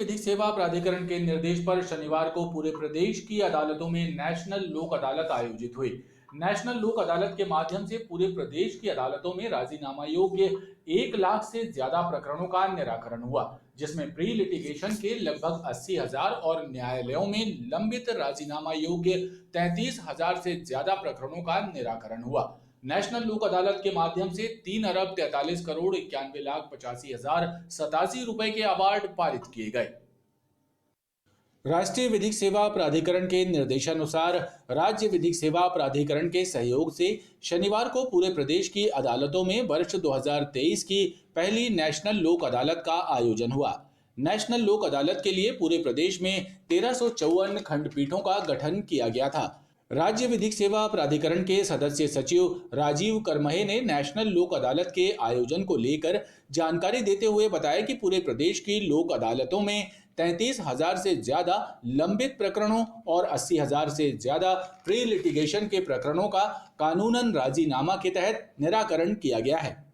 विधिक सेवा प्राधिकरण के निर्देश पर शनिवार को पूरे प्रदेश की अदालतों में नेशनल लोक अदालत आयोजित हुई। नेशनल लोक अदालत के माध्यम से पूरे प्रदेश की अदालतों में राजीनामा योग्य 1 लाख से ज्यादा प्रकरणों का निराकरण हुआ, जिसमें प्री लिटिगेशन के लगभग 80,000 और न्यायालयों में लंबित राजीनामा योग्य 33,000 से ज्यादा प्रकरणों का निराकरण हुआ। नेशनल लोक अदालत के माध्यम से 3,43,91,85,087 रुपए के अवार्ड पारित किए गए। राष्ट्रीय विधिक सेवा प्राधिकरण के निर्देशानुसार राज्य विधिक सेवा प्राधिकरण के सहयोग से शनिवार को पूरे प्रदेश की अदालतों में वर्ष 2023 की पहली नेशनल लोक अदालत का आयोजन हुआ। नेशनल लोक अदालत के लिए पूरे प्रदेश में 1354 खंडपीठों का गठन किया गया था। राज्य विधिक सेवा प्राधिकरण के सदस्य सचिव राजीव करमहे ने नेशनल लोक अदालत के आयोजन को लेकर जानकारी देते हुए बताया कि पूरे प्रदेश की लोक अदालतों में 33,000 से ज्यादा लंबित प्रकरणों और 80,000 से ज्यादा प्री लिटिगेशन के प्रकरणों का कानूनन राजीनामा के तहत निराकरण किया गया है।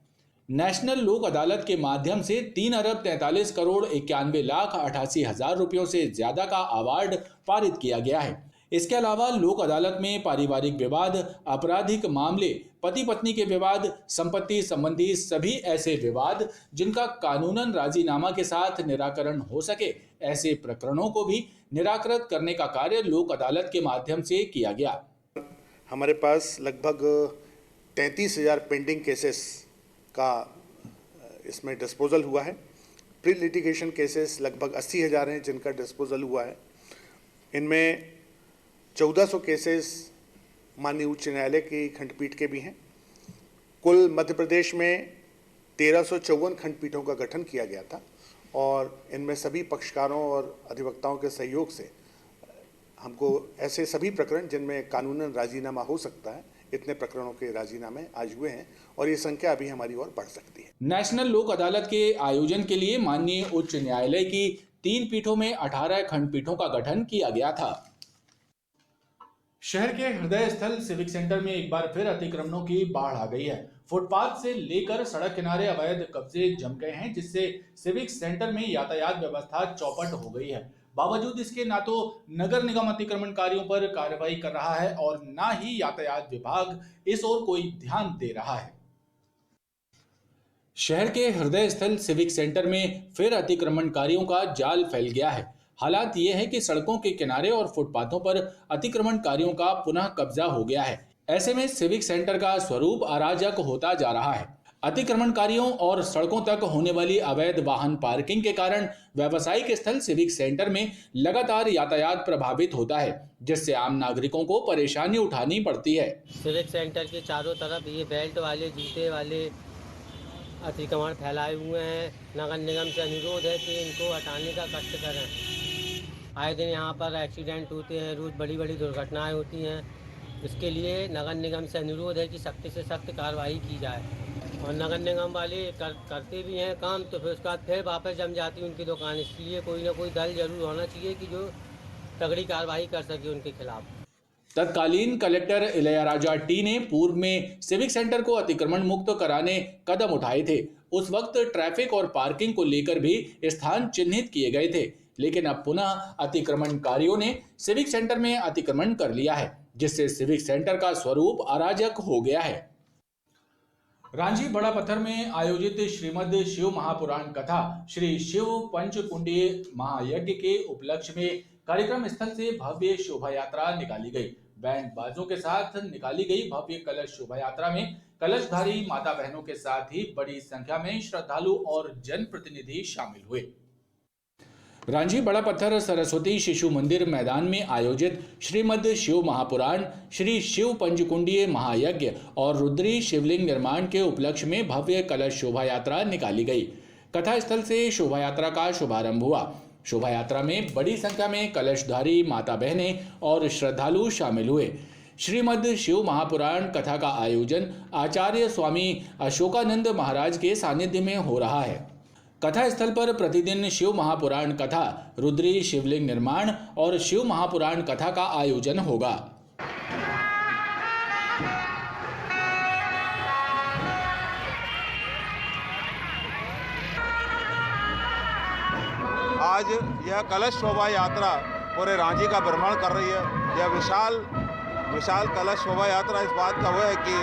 नेशनल लोक अदालत के माध्यम से 3,43,91,88,000 रुपयों से ज्यादा का अवार्ड पारित किया गया है। इसके अलावा लोक अदालत में पारिवारिक विवाद, आपराधिक मामले, पति पत्नी के विवाद, संपत्ति संबंधी सभी ऐसे विवाद जिनका कानूनन राजीनामा के साथ निराकरण हो सके, ऐसे प्रकरणों को भी निराकृत करने का कार्य लोक अदालत के माध्यम से किया गया। हमारे पास लगभग 33,000 पेंडिंग केसेस का इसमें डिस्पोजल हुआ है। प्री लिटिगेशन केसेस लगभग 80,000 हैं जिनका डिस्पोजल हुआ है। इनमें 1400 केसेस माननीय उच्च न्यायालय की खंडपीठ के भी हैं। कुल मध्य प्रदेश में 1354 खंडपीठों का गठन किया गया था और इनमें सभी पक्षकारों और अधिवक्ताओं के सहयोग से हमको ऐसे सभी प्रकरण जिनमें कानूनन राजीनामा हो सकता है, इतने प्रकरणों के राजीनामे आज हुए हैं और ये संख्या अभी हमारी और बढ़ सकती है। नेशनल लोक अदालत के आयोजन के लिए माननीय उच्च न्यायालय की 3 पीठों में 18 खंडपीठों का गठन किया गया था। शहर के हृदय स्थल सिविक सेंटर में एक बार फिर अतिक्रमणों की बाढ़ आ गई है। फुटपाथ से लेकर सड़क किनारे अवैध कब्जे जम गए हैं, जिससे सिविक सेंटर में यातायात व्यवस्था चौपट हो गई है। बावजूद इसके ना तो नगर निगम अतिक्रमणकारियों पर कार्रवाई कर रहा है और ना ही यातायात विभाग इस ओर कोई ध्यान दे रहा है। शहर के हृदय स्थल सिविक सेंटर में फिर अतिक्रमणकारियों का जाल फैल गया है। हालात ये है कि सड़कों के किनारे और फुटपाथों पर अतिक्रमणकारियों का पुनः कब्जा हो गया है। ऐसे में सिविक सेंटर का स्वरूप अराजक होता जा रहा है। अतिक्रमणकारियों और सड़कों तक होने वाली अवैध वाहन पार्किंग के कारण व्यावसायिक स्थल सिविक सेंटर में लगातार यातायात प्रभावित होता है, जिससे आम नागरिकों को परेशानी उठानी पड़ती है। सिविक सेंटर के चारों तरफ ये बेल्ट वाले, जूते वाले अतिक्रमण फैलाए हुए हैं। नगर निगम से अनुरोध है कि इनको हटाने का कष्ट करें। आए दिन यहाँ पर एक्सीडेंट होते हैं, रोज़ बड़ी बड़ी दुर्घटनाएं होती हैं। इसके लिए नगर निगम से अनुरोध है कि सख्त से सख्त कार्रवाई की जाए और नगर निगम वाले करते भी हैं काम, तो फिर उसके बाद फिर वापस जम जाती है उनकी दुकान। इसलिए कोई ना कोई दल जरूर होना चाहिए कि जो तगड़ी कार्रवाई कर सके उनके खिलाफ। तत्कालीन कलेक्टर इलैयाराजा टी ने पूर्व में सिविक सेंटर को अतिक्रमण मुक्त कराने कदम उठाए थे। उस वक्त ट्रैफिक और पार्किंग को लेकर भी स्थान चिन्हित किए गए थे, लेकिन अब पुनः अतिक्रमणकारियों ने सिविक सेंटर में अतिक्रमण कर लिया है, जिससे सिविक सेंटर का स्वरूप अराजक हो गया है। रांची बड़ा पत्थर में आयोजित श्रीमद् शिव महापुराण कथा श्री शिव पंचकुंडीय महायज्ञ के उपलक्ष्य में कार्यक्रम स्थल से भव्य शोभा यात्रा निकाली गई। बैंड बाजों के साथ निकाली गई भव्य कलश शोभा यात्रा में कलशधारी माता बहनों के साथ ही बड़ी संख्या में श्रद्धालु और जनप्रतिनिधि शामिल हुए। रांची बड़ा पत्थर सरस्वती शिशु मंदिर मैदान में आयोजित श्रीमद् शिव महापुराण श्री शिव पंचकुंडीय महायज्ञ और रुद्री शिवलिंग निर्माण के उपलक्ष्य में भव्य कलश शोभा यात्रा निकाली गई। कथा स्थल से शोभा यात्रा का शुभारंभ हुआ। शोभा यात्रा में बड़ी संख्या में कलशधारी माता बहनें और श्रद्धालु शामिल हुए। श्रीमद् शिव महापुराण कथा का आयोजन आचार्य स्वामी अशोकानंद महाराज के सानिध्य में हो रहा है। कथा स्थल पर प्रतिदिन शिव महापुराण कथा, रुद्री शिवलिंग निर्माण और शिव महापुराण कथा का आयोजन होगा। आज यह कलश शोभा यात्रा पूरे रांची का भ्रमण कर रही है। यह विशाल कलश शोभा यात्रा इस बात का वो है कि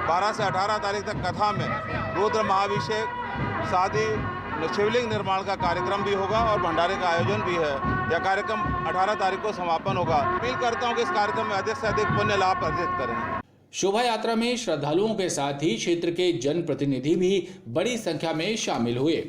12 से 18 तारीख तक कथा में रुद्र महाभिषेक, शादी, शिवलिंग निर्माण का कार्यक्रम भी होगा और भंडारे का आयोजन भी है। यह कार्यक्रम 18 तारीख को समापन होगा। अपील करता हूँ कि इस कार्यक्रम में अधिक से अधिक पुण्य लाभ अर्जित करें। शोभा यात्रा में श्रद्धालुओं के साथ ही क्षेत्र के जनप्रतिनिधि भी बड़ी संख्या में शामिल हुए।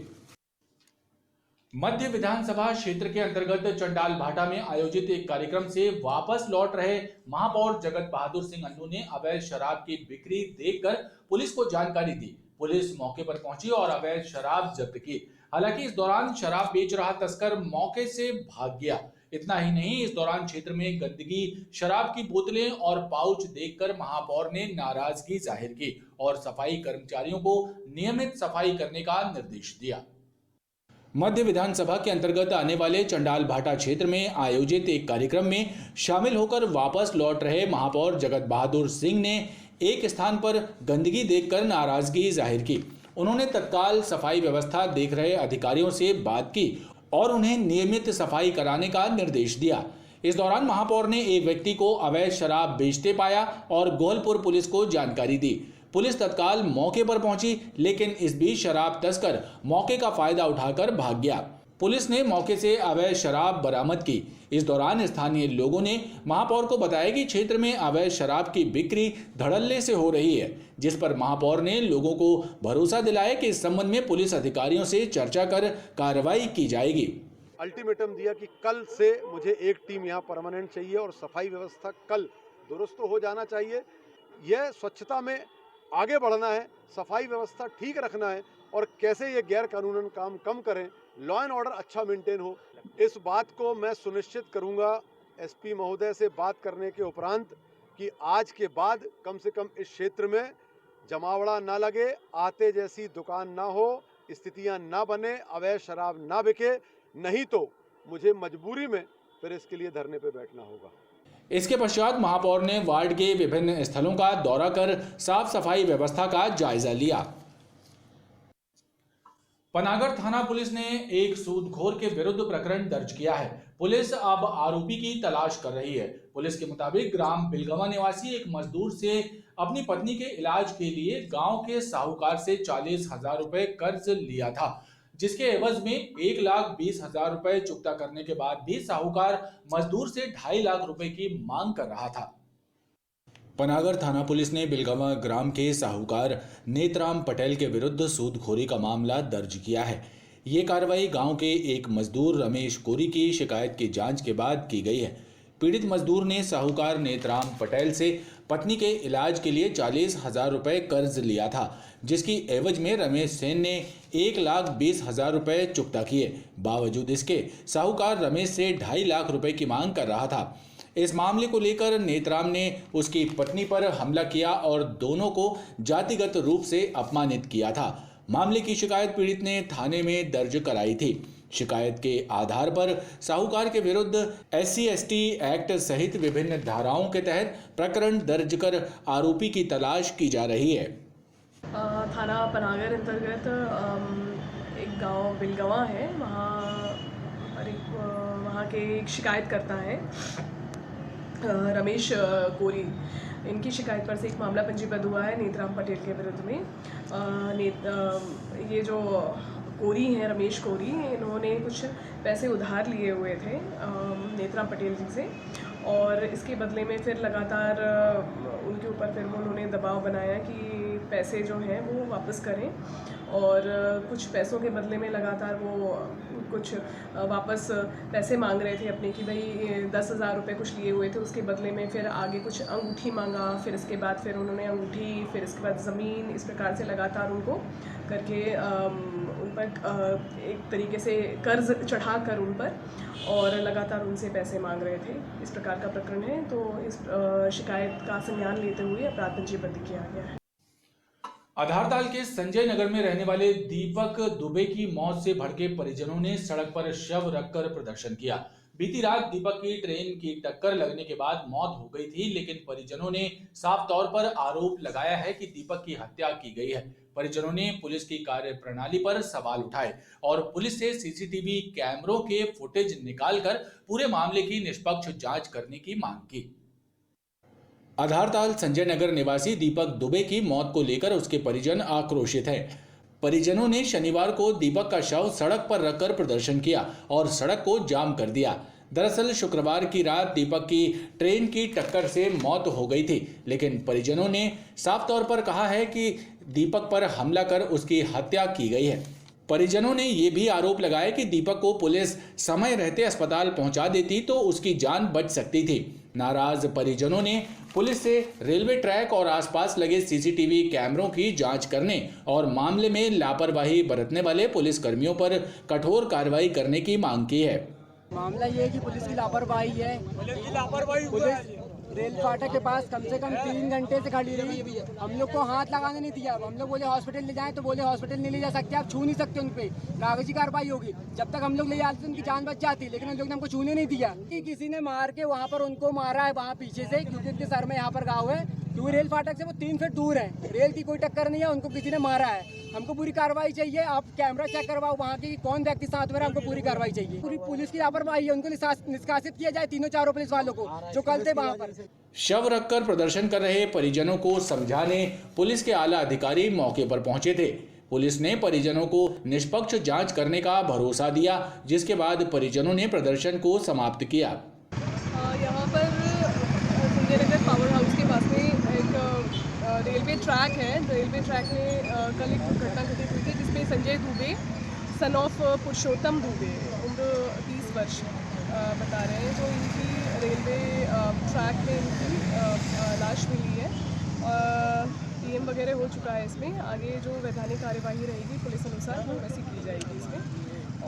मध्य विधानसभा क्षेत्र के अंतर्गत चंडाल भाटा में आयोजित एक कार्यक्रम से वापस लौट रहे महापौर जगत बहादुर सिंह अन्नू ने अवैध शराब की बिक्री देखकर पुलिस को जानकारी दी। पुलिस मौके पर पहुंची और अवैध शराब जब्त की। हालांकि इस दौरान शराब बेच रहा तस्कर मौके से भाग गया। इतना ही नहीं, इस दौरान क्षेत्र में गंदगी, शराब की बोतलें और पाउच देखकर महापौर ने नाराजगी जाहिर की और सफाई कर्मचारियों को नियमित सफाई करने का निर्देश दिया। मध्य विधानसभा के अंतर्गत आने वाले चंडाल भाटा क्षेत्र में आयोजित एक कार्यक्रम में शामिल होकर वापस लौट रहे महापौर जगत बहादुर सिंह ने एक स्थान पर गंदगी देखकर नाराजगी जाहिर की। उन्होंने तत्काल सफाई व्यवस्था देख रहे अधिकारियों से बात की और उन्हें नियमित सफाई कराने का निर्देश दिया। इस दौरान महापौर ने एक व्यक्ति को अवैध शराब बेचते पाया और गोहलपुर पुलिस को जानकारी दी। पुलिस तत्काल मौके पर पहुंची, लेकिन इस बीच शराब तस्कर मौके का फायदा उठाकर भाग गया। पुलिस ने मौके से अवैध शराब बरामद की। इस दौरान स्थानीय लोगों ने महापौर को बताया कि क्षेत्र में अवैध शराब की बिक्री धड़ल्ले से हो रही है, जिस पर महापौर ने लोगों को भरोसा दिलाया कि इस संबंध में पुलिस अधिकारियों से चर्चा कर कार्रवाई की जाएगी। अल्टीमेटम दिया कि कल से मुझे एक टीम यहाँ परमानेंट चाहिए और सफाई व्यवस्था कल दुरुस्त हो जाना चाहिए। यह स्वच्छता में आगे बढ़ना है, सफाई व्यवस्था ठीक रखना है और कैसे ये गैर कानूनन काम कम करें, लॉ एंड ऑर्डर अच्छा मेंटेन हो, इस बात को मैं सुनिश्चित करूंगा एसपी महोदय से बात करने के उपरांत कि आज के बाद कम से कम इस क्षेत्र में जमावड़ा ना लगे, आते जैसी दुकान ना हो, स्थितियां ना बने, अवैध शराब ना बिके, नहीं तो मुझे मजबूरी में फिर इसके लिए धरने पे बैठना होगा। इसके पश्चात महापौर ने वार्ड के विभिन्न स्थलों का दौरा कर साफ सफाई व्यवस्था का जायजा लिया। पनागर थाना पुलिस ने एक सूदखोर के विरुद्ध प्रकरण दर्ज किया है। पुलिस अब आरोपी की तलाश कर रही है। पुलिस के मुताबिक ग्राम बिलगवा निवासी एक मजदूर से अपनी पत्नी के इलाज के लिए गांव के साहूकार से 40,000 रुपए कर्ज लिया था, जिसके एवज में 1,20,000 रुपए चुकता करने के बाद भी साहूकार मजदूर से 2.5 लाख रुपए की मांग कर रहा था। पनागर थाना पुलिस ने बिलगवा ग्राम के साहूकार नेतराम पटेल के विरुद्ध सूदखोरी का मामला दर्ज किया है। ये कार्रवाई गांव के एक मजदूर रमेश कोरी की शिकायत की जांच के बाद की गई है। पीड़ित मजदूर ने साहूकार नेतराम पटेल से पत्नी के इलाज के लिए 40,000 रुपए कर्ज लिया था, जिसकी एवज में रमेश सेन ने 1,20,000 रुपए चुकता किए। बावजूद इसके साहूकार रमेश से 2.5 लाख रुपए की मांग कर रहा था। इस मामले को लेकर नेतराम ने उसकी पत्नी पर हमला किया और दोनों को जातिगत रूप से अपमानित किया था। मामले की शिकायत पीड़ित ने थाने में दर्ज कराई थी। शिकायत के आधार पर साहूकार के विरुद्ध SC/ST एक्ट सहित विभिन्न धाराओं के तहत प्रकरण दर्ज कर आरोपी की तलाश की जा रही है। थाना पनागर अंतर्गत एक गांव बिलगवा है, वहाँ के एक शिकायतकर्ता है रमेश कोरी। इनकी शिकायत पर से एक मामला पंजीबद्ध हुआ है नेतराम पटेल के विरुद्ध में। ये जो कोरी हैं, रमेश कोरी, इन्होंने कुछ पैसे उधार लिए हुए थे नेतराम पटेल जी से और इसके बदले में फिर लगातार उनके ऊपर फिर उन्होंने दबाव बनाया कि पैसे जो हैं वो वापस करें और कुछ पैसों के बदले में लगातार वो कुछ वापस पैसे मांग रहे थे अपने कि भाई 10,000 रुपये कुछ लिए हुए थे, उसके बदले में फिर आगे कुछ अंगूठी मांगा, फिर इसके बाद फिर उन्होंने अंगूठी, फिर इसके बाद ज़मीन, इस प्रकार से लगातार उनको करके उन पर एक तरीके से कर्ज चढ़ा कर उन पर और लगातार उनसे पैसे मांग रहे थे। इस प्रकार का प्रकरण है, तो इस शिकायत का संज्ञान लेते हुए अपराध पंजीबद्ध किया गया है। आधारताल के संजय नगर में रहने वाले दीपक दुबे की मौत से भड़के परिजनों ने सड़क पर शव रखकर प्रदर्शन किया। बीती रात दीपक की ट्रेन की टक्कर लगने के बाद मौत हो गई थी, लेकिन परिजनों ने साफ तौर पर आरोप लगाया है कि दीपक की हत्या की गई है। परिजनों ने पुलिस की कार्य प्रणाली पर सवाल उठाए और पुलिस से सीसीटीवी कैमरों के फुटेज निकालकर पूरे मामले की निष्पक्ष जांच करने की मांग की। आधारताल संजय नगर निवासी दीपक दुबे की मौत को लेकर उसके परिजन आक्रोशित हैं। परिजनों ने शनिवार को दीपक का शव सड़क पर रखकर प्रदर्शन किया और सड़क को जाम कर दिया। दरअसल शुक्रवार की रात दीपक की ट्रेन की टक्कर से मौत हो गई थी, लेकिन परिजनों ने साफ तौर पर कहा है कि दीपक पर हमला कर उसकी हत्या की गई है। परिजनों ने यह भी आरोप लगाया कि दीपक को पुलिस समय रहते अस्पताल पहुंचा देती तो उसकी जान बच सकती थी। नाराज परिजनों ने पुलिस से रेलवे ट्रैक और आसपास लगे सीसीटीवी कैमरों की जांच करने और मामले में लापरवाही बरतने वाले पुलिस कर्मियों पर कठोर कार्रवाई करने की मांग की है। मामला ये है कि पुलिस की लापरवाही है। पुलिस रेल फाटक के पास कम से कम 3 घंटे से खड़ी रही। हम लोग को हाथ लगाने नहीं दिया। हम लोग बोले हॉस्पिटल ले जाएं तो बोले हॉस्पिटल नहीं ले जा सकते, आप छू नहीं सकते, उन पे कागजी कार्रवाई होगी। जब तक हम लोग ले जाते उनकी जान बच जाती, लेकिन उन लोग ने हमको छूने नहीं दिया। कि किसी ने मार के वहाँ पर उनको मारा है, वहाँ पीछे से, क्योंकि उनके सर में यहाँ पर घाव है, क्योंकि रेल फाटक से वो 3 फीट दूर है। रेल की कोई टक्कर नहीं है, उनको किसी ने मारा है। हमको पूरी कार्रवाई चाहिए। आप कैमरा चेक करवाओ वहाँ की कौन व्यक्ति साथ में रहा, हमको पूरी कार्रवाई चाहिए। पूरी पुलिस की लापरवाही है, उनको निष्कासित किया जाए, 3-4 पुलिस वालों को जो कल थे वहाँ पर। शव रखकर प्रदर्शन कर रहे परिजनों को समझाने पुलिस के आला अधिकारी मौके पर पहुंचे थे। पुलिस ने परिजनों को निष्पक्ष जांच करने का भरोसा दिया, जिसके बाद परिजनों ने प्रदर्शन को समाप्त किया। यहाँ पर संजय नगर पावर हाउस के पास में एक रेलवे ट्रैक है। रेलवे ट्रैक में कल एक दुर्घटना घटित हुई थी जिसमें संजय दुबे सन ऑफ पुरुषोत्तम दुबे उम्र 30 वर्ष बता रहे हैं। तो इनकी रेलवे ट्रैक में इनकी लाश मिली है। पीएम वगैरह हो चुका है इसमें। आगे जो वैधानिक कार्यवाही रहेगी पुलिस अनुसार वो वैसी की जाएगी इसमें।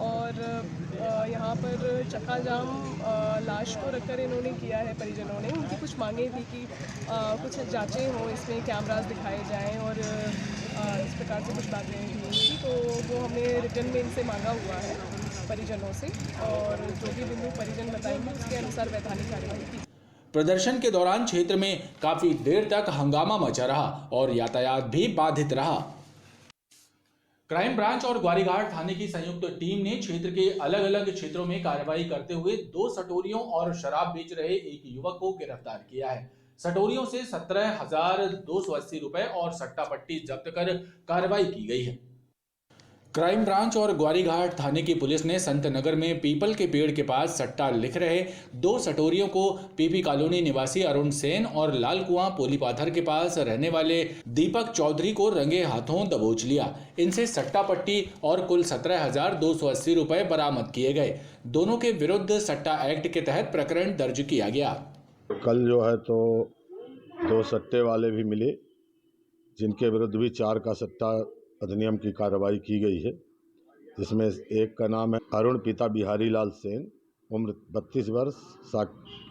और यहाँ पर चक्का जाम लाश को रखकर इन्होंने किया है परिजनों ने। उनकी कुछ मांगे थी कि कुछ जांचें हों, इसमें कैमरास दिखाए जाएं और इस प्रकार से कुछ बातें थी उनकी। तो वो हमने रिटर्न में इनसे मांगा हुआ है परिजनों से, और जो भी बिंदु परिजन बताएंगे उसके अनुसार वैधानिक कार्यवाही की। प्रदर्शन के दौरान क्षेत्र में काफी देर तक हंगामा मचा रहा और यातायात भी बाधित रहा। क्राइम ब्रांच और ग्वारीघाट थाने की संयुक्त टीम ने क्षेत्र के अलग अलग क्षेत्रों में कार्रवाई करते हुए 2 सटोरियों और शराब बेच रहे एक युवक को गिरफ्तार किया है। सटोरियों से 17,280 रुपए और सट्टा पट्टी जब्त कर कार्रवाई की गई है। क्राइम ब्रांच और ग्वारीघाट थाने की पुलिस ने संत नगर में पीपल के पेड़ के पास सट्टा लिख रहे 2 सटोरियों को पीपी कॉलोनी निवासी अरुण सेन और लाल कुआं पोलीपाथर के पास रहने वाले दीपक चौधरी को रंगे हाथों दबोच लिया। इनसे सट्टा पट्टी और कुल 17,280 रुपए बरामद किए गए। दोनों के विरुद्ध सट्टा एक्ट के तहत प्रकरण दर्ज किया गया। कल जो है तो 2 सट्टे वाले भी मिले, जिनके विरुद्ध भी 4 का सट्टा अधिनियम की कार्रवाई की गई है, जिसमें एक का नाम है अरुण पिता बिहारी लाल सेन, उम्र 32 वर्ष,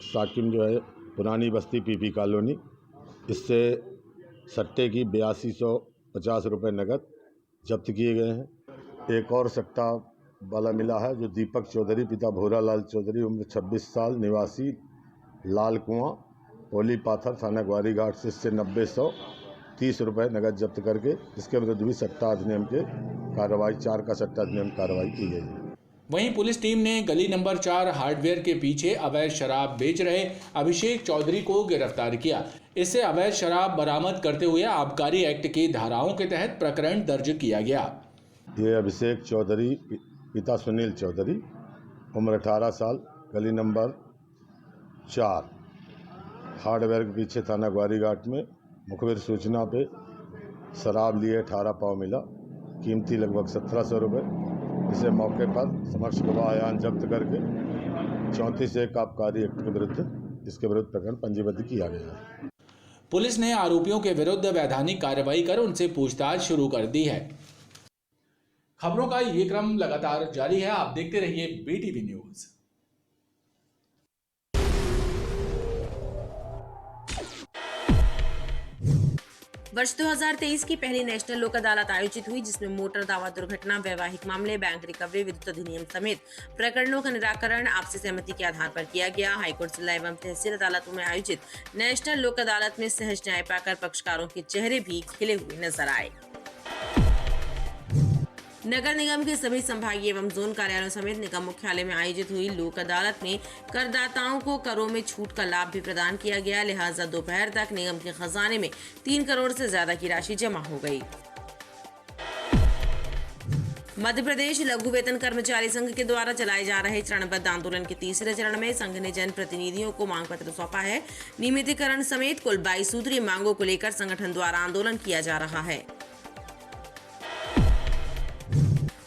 साकिम जो है पुरानी बस्ती पीपी कॉलोनी। इससे सट्टे की 8250 रुपये नगद जब्त किए गए हैं। एक और सट्टा वाला मिला है जो दीपक चौधरी पिता भोरा लाल चौधरी, उम्र 26 साल, निवासी लाल कुआं पोली पाथर, थाना ग्वारीघाट से इससे 90,130 रुपये नगद जब्त करके इसके विरुद्ध भी सट्टा अधिनियम के कार्रवाई 4 का सट्टा अधिनियम कार्रवाई की गई है। वहीं पुलिस टीम ने गली नंबर 4 हार्डवेयर के पीछे अवैध शराब बेच रहे अभिषेक चौधरी को गिरफ्तार किया। इससे अवैध शराब बरामद करते हुए आबकारी एक्ट की धाराओं के तहत प्रकरण दर्ज किया गया। ये अभिषेक चौधरी पिता सुनील चौधरी, उम्र 18 साल, गली नंबर 4 हार्डवेयर के पीछे, थाना ग्वारीघाट में मुखबिर सूचना पे शराब लिए 18 पाव मिला, कीमती लगभग 1700 रुपये। इसे मौके पर समक्ष गवाह आयान जब्त करके 34(1) आबकारी एक्ट के विरुद्ध इसके विरुद्ध प्रकरण पंजीबद्ध किया गया है। पुलिस ने आरोपियों के विरुद्ध वैधानिक कार्रवाई कर उनसे पूछताछ शुरू कर दी है। खबरों का ये क्रम लगातार जारी है, आप देखते रहिए BTV न्यूज। वर्ष 2023 की पहली नेशनल लोक अदालत आयोजित हुई, जिसमें मोटर दावा, दुर्घटना, वैवाहिक मामले, बैंक रिकवरी, विद्युत अधिनियम समेत प्रकरणों का निराकरण आपसी सहमति के आधार पर किया गया। हाईकोर्ट, जिला एवं तहसील अदालतों में आयोजित नेशनल लोक अदालत में सहज न्याय पाकर पक्षकारों के चेहरे भी खिले हुए नजर आए। नगर निगम के सभी संभागीय एवं जोन कार्यालयों समेत निगम मुख्यालय में आयोजित हुई लोक अदालत में करदाताओं को करों में छूट का लाभ भी प्रदान किया गया। लिहाजा दोपहर तक निगम के खजाने में 3 करोड़ से ज्यादा की राशि जमा हो गई। मध्य प्रदेश लघु वेतन कर्मचारी संघ के द्वारा चलाए जा रहे चरणबद्ध आंदोलन के तीसरे चरण में संघ ने जन प्रतिनिधियों को मांग पत्र सौंपा है। नियमितीकरण समेत कुल 22 सूत्रीय मांगों को लेकर संगठन द्वारा आंदोलन किया जा रहा है।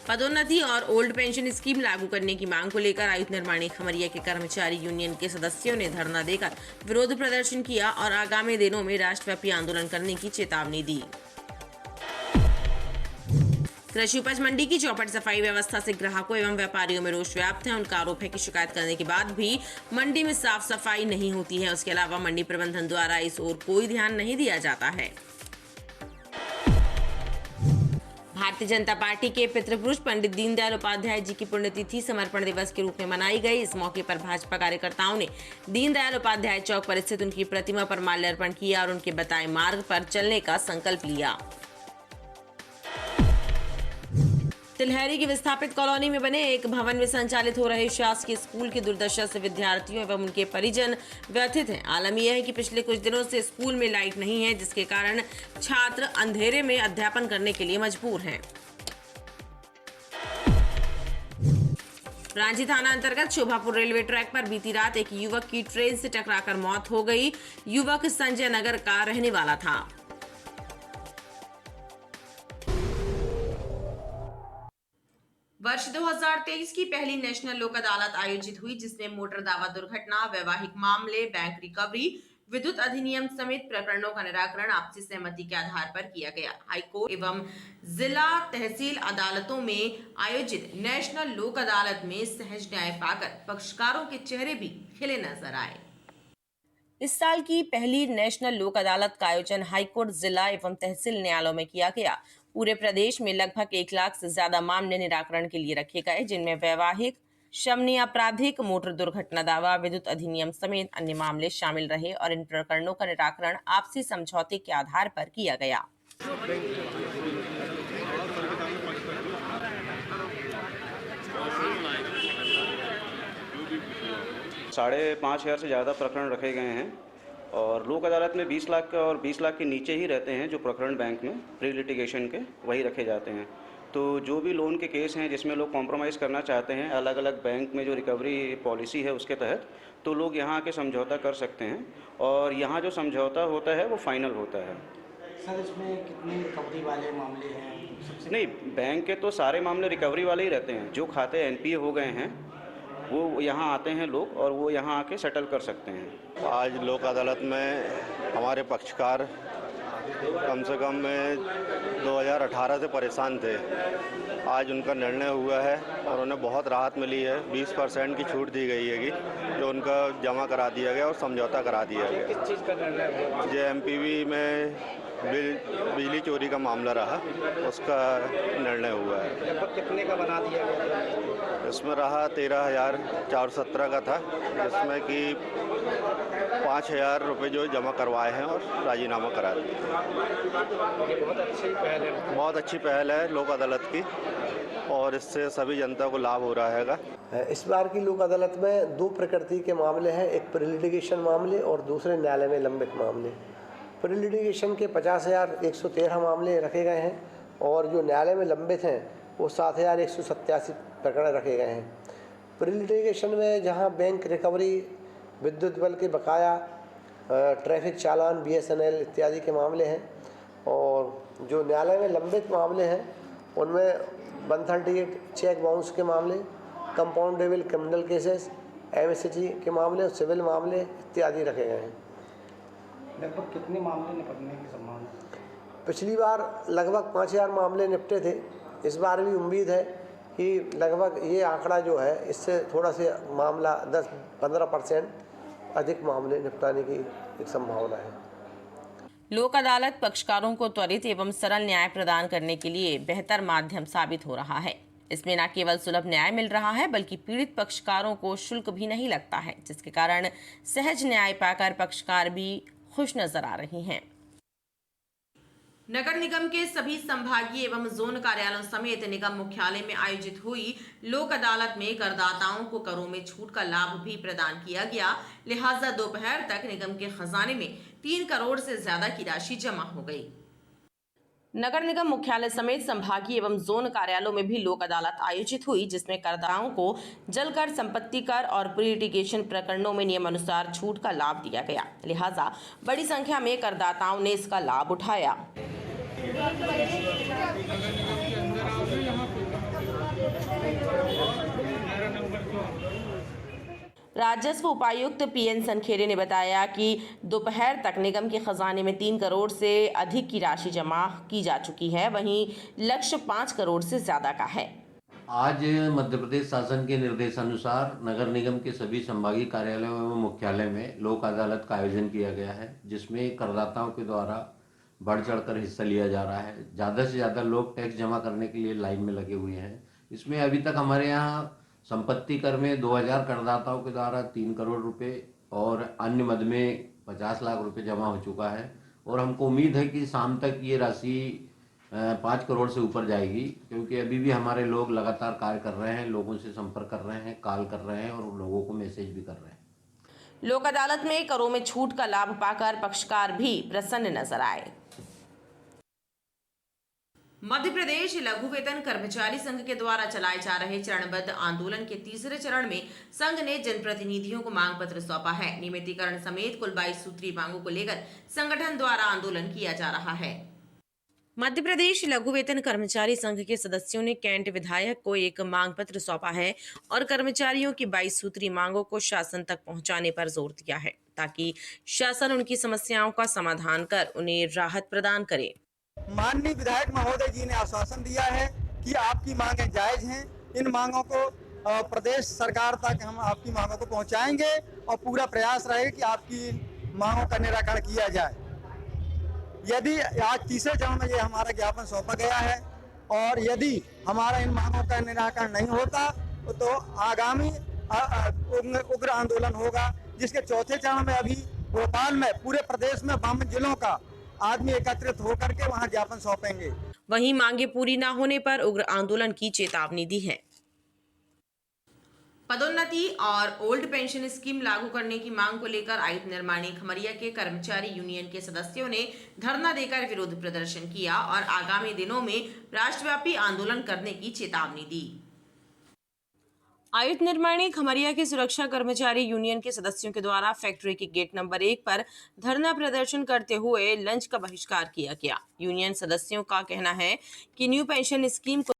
पदोन्नति और ओल्ड पेंशन स्कीम लागू करने की मांग को लेकर आयुक्त निर्माणी खमरिया के कर्मचारी यूनियन के सदस्यों ने धरना देकर विरोध प्रदर्शन किया और आगामी दिनों में राष्ट्रव्यापी आंदोलन करने की चेतावनी दी। कृषि उपज मंडी की चौपट सफाई व्यवस्था से ग्राहकों एवं व्यापारियों में रोष व्याप्त है। उनका आरोप है कि शिकायत करने के बाद भी मंडी में साफ सफाई नहीं होती है। उसके अलावा मंडी प्रबंधन द्वारा इस ओर कोई ध्यान नहीं दिया जाता है। भारतीय जनता पार्टी के पितृपुरुष पंडित दीनदयाल उपाध्याय जी की पुण्यतिथि समर्पण दिवस के रूप में मनाई गई। इस मौके पर भाजपा कार्यकर्ताओं ने दीनदयाल उपाध्याय चौक पर स्थित उनकी प्रतिमा पर माल्यार्पण किया और उनके बताए मार्ग पर चलने का संकल्प लिया। तिलहरी की विस्थापित कॉलोनी में बने एक भवन में संचालित हो रहे शासकीय स्कूल की दुर्दशा से विद्यार्थियों एवं उनके परिजन व्यथित हैं। आलम यह है कि पिछले कुछ दिनों से स्कूल में लाइट नहीं है, जिसके कारण छात्र अंधेरे में अध्यापन करने के लिए मजबूर हैं। रांची थाना अंतर्गत शोभापुर रेलवे ट्रैक पर बीती रात एक युवक की ट्रेन से टकराकर मौत हो गई। युवक संजय नगर का रहने वाला था। वर्ष 2023 की पहली नेशनल लोक अदालत आयोजित हुई, जिसमें मोटर दावा दुर्घटना, वैवाहिक मामले, बैंक रिकवरी, विद्युत अधिनियम समेत प्रकरणों का निराकरण आपसी सहमति के आधार पर किया गया। हाईकोर्ट एवं जिला तहसील अदालतों में आयोजित नेशनल लोक अदालत में सहज न्याय पाकर पक्षकारों के चेहरे भी खिले नजर आए। इस साल की पहली नेशनल लोक अदालत का आयोजन हाईकोर्ट, जिला एवं तहसील न्यायालयों में किया गया। पूरे प्रदेश में लगभग 1 लाख से ज्यादा मामले निराकरण के लिए रखे गए, जिनमें वैवाहिक, शमनी आपराधिक, मोटर दुर्घटना दावा, विद्युत अधिनियम समेत अन्य मामले शामिल रहे और इन प्रकरणों का निराकरण आपसी समझौते के आधार पर किया गया। 5,500 से ज़्यादा प्रकरण रखे गए हैं और लोक अदालत में 20 लाख और 20 लाख के नीचे ही रहते हैं जो प्रकरण बैंक में प्री लिटिगेशन के, वही रखे जाते हैं। तो जो भी लोन के केस हैं जिसमें लोग कॉम्प्रोमाइज़ करना चाहते हैं अलग अलग बैंक में जो रिकवरी पॉलिसी है उसके तहत, तो लोग यहाँ आके समझौता कर सकते हैं और यहाँ जो समझौता होता है वो फाइनल होता है। सर, इसमें कितनी रिकवरी वाले मामले हैं? नहीं, बैंक के तो सारे मामले रिकवरी वाले ही रहते हैं। जो खाते NPA हो गए हैं वो यहाँ आते हैं लोग और वो यहाँ आके सेटल कर सकते हैं। आज लोक अदालत में हमारे पक्षकार कम से कम 2018 से परेशान थे। आज उनका निर्णय हुआ है और उन्हें बहुत राहत मिली है। 20% की छूट दी गई है जो उनका जमा करा दिया गया और समझौता करा दिया गया। किस चीज़ का निर्णय हुआ? जो MPV में बिजली चोरी का मामला रहा उसका निर्णय हुआ है। लगभग कितने का बना दिया गया? इसमें रहा 13,417 का था, जिसमें कि 5,000 रुपये जो जमा करवाए हैं और राजीनामा करा दिए। ये बहुत अच्छी पहल है। बहुत अच्छी पहल है लोक अदालत की और इससे सभी जनता को लाभ हो रहा है। इस बार की लोक अदालत में 2 प्रकृति के मामले हैं, एक प्री लिटिगेशन मामले और दूसरे न्यायालय में लंबित मामले। प्री लिटिगेशन के 50,113 मामले रखे गए हैं और जो न्यायालय में लंबित हैं वो 7,187 प्रकरण रखे गए हैं। प्री लिटिगेशन में जहां बैंक रिकवरी, विद्युत बिल के बकाया, ट्रैफिक चालान, BSNL इत्यादि के मामले हैं और जो न्यायालय में लंबित मामले हैं उनमें 138 चेक बाउंस के मामले, कंपाउंडेबल क्रिमिनल केसेस, MST के मामले और सिविल मामले इत्यादि रखे गए हैं। लगभग कितने मामले निपटने की संभावना? पिछली बार लगभग 5,000 मामले निपटे थे। इस बार भी उम्मीद है कि लगभग ये आंकड़ा जो है इससे थोड़ा से मामला 10-15% अधिक मामले निपटाने की एक संभावना है। लोक अदालत पक्षकारों को त्वरित एवं सरल न्याय प्रदान करने के लिए बेहतर माध्यम साबित हो रहा है। इसमें न केवल सुलभ न्याय मिल रहा है बल्कि पीड़ित पक्षकारों को शुल्क भी नहीं लगता है, जिसके कारण सहज न्याय पाकर पक्षकार भी खुश नजर आ रही हैं। नगर निगम के सभी संभागीय एवं जोन कार्यालयों समेत निगम मुख्यालय में आयोजित हुई लोक अदालत में करदाताओं को करों में छूट का लाभ भी प्रदान किया गया। लिहाजा दोपहर तक निगम के खजाने में 3 करोड़ से ज्यादा की राशि जमा हो गई। नगर निगम मुख्यालय समेत संभागीय एवं जोन कार्यालयों में भी लोक अदालत आयोजित हुई, जिसमें करदाताओं को जल कर, संपत्ति कर और प्री लिटिगेशन प्रकरणों में नियमानुसार छूट का लाभ दिया गया। लिहाजा बड़ी संख्या में करदाताओं ने इसका लाभ उठाया। राजस्व उपायुक्त पीएन सनखेरे ने बताया कि दोपहर तक निगम के खजाने में 3 करोड़ से अधिक की राशि जमा की जा चुकी है, वहीं लक्ष्य 5 करोड़ से ज्यादा का है। आज मध्य प्रदेश शासन के निर्देशानुसार नगर निगम के सभी संभागीय कार्यालयों एवं मुख्यालय में लोक अदालत का आयोजन किया गया है, जिसमें करदाताओं के द्वारा बढ़ चढ़कर हिस्सा लिया जा रहा है। ज़्यादा से ज़्यादा लोग टैक्स जमा करने के लिए लाइन में लगे हुए हैं। इसमें अभी तक हमारे यहाँ संपत्ति कर में 2000 करदाताओं के द्वारा 3 करोड़ रुपए और अन्य मद में 50 लाख रुपए जमा हो चुका है और हमको उम्मीद है कि शाम तक ये राशि 5 करोड़ से ऊपर जाएगी, क्योंकि अभी भी हमारे लोग लगातार कार्य कर रहे हैं, लोगों से संपर्क कर रहे हैं, कॉल कर रहे हैं और लोगों को मैसेज भी कर रहे हैं। लोक अदालत में करों में छूट का लाभ पाकर पक्षकार भी प्रसन्न नजर आए। मध्य प्रदेश लघु वेतन कर्मचारी संघ के द्वारा चलाए जा रहे चरणबद्ध आंदोलन के तीसरे चरण में संघ ने जनप्रतिनिधियों को मांग पत्र सौंपा है। नियमितीकरण समेत कुल 22 सूत्रीय मांगों को लेकर संगठन द्वारा आंदोलन किया जा रहा है। मध्य प्रदेश लघु वेतन कर्मचारी संघ के सदस्यों ने कैंट विधायक को एक मांग पत्र सौंपा है और कर्मचारियों की 22 सूत्रीय मांगों को शासन तक पहुंचाने पर जोर दिया है, ताकि शासन उनकी समस्याओं का समाधान कर उन्हें राहत प्रदान करे। माननीय विधायक महोदय जी ने आश्वासन दिया है कि आपकी मांगें जायज हैं। इन मांगों को प्रदेश सरकार तक हम आपकी मांगों को पहुंचाएंगे और पूरा प्रयास रहेगा कि आपकी मांगों का निराकरण किया जाए। यदि आज तीसरे चरण में ये हमारा ज्ञापन सौंपा गया है और यदि हमारा इन मांगों का निराकरण नहीं होता तो आगामी उग्र आंदोलन होगा, जिसके चौथे चरण में अभी भोपाल में पूरे प्रदेश में 52 जिलों का आदमी एकत्रित होकर के वहां ज्ञापन सौंपेंगे। वहीं मांगे पूरी न होने पर उग्र आंदोलन की चेतावनी दी है। पदोन्नति और ओल्ड पेंशन स्कीम लागू करने की मांग को लेकर आयुक्त निर्माणी खमरिया के कर्मचारी यूनियन के सदस्यों ने धरना देकर विरोध प्रदर्शन किया और आगामी दिनों में राष्ट्रव्यापी आंदोलन करने की चेतावनी दी। आयुक्त निर्माणी खमरिया के सुरक्षा कर्मचारी यूनियन के सदस्यों के द्वारा फैक्ट्री के गेट नंबर 1 पर धरना प्रदर्शन करते हुए लंच का बहिष्कार किया गया। यूनियन सदस्यों का कहना है कि न्यू पेंशन स्कीम को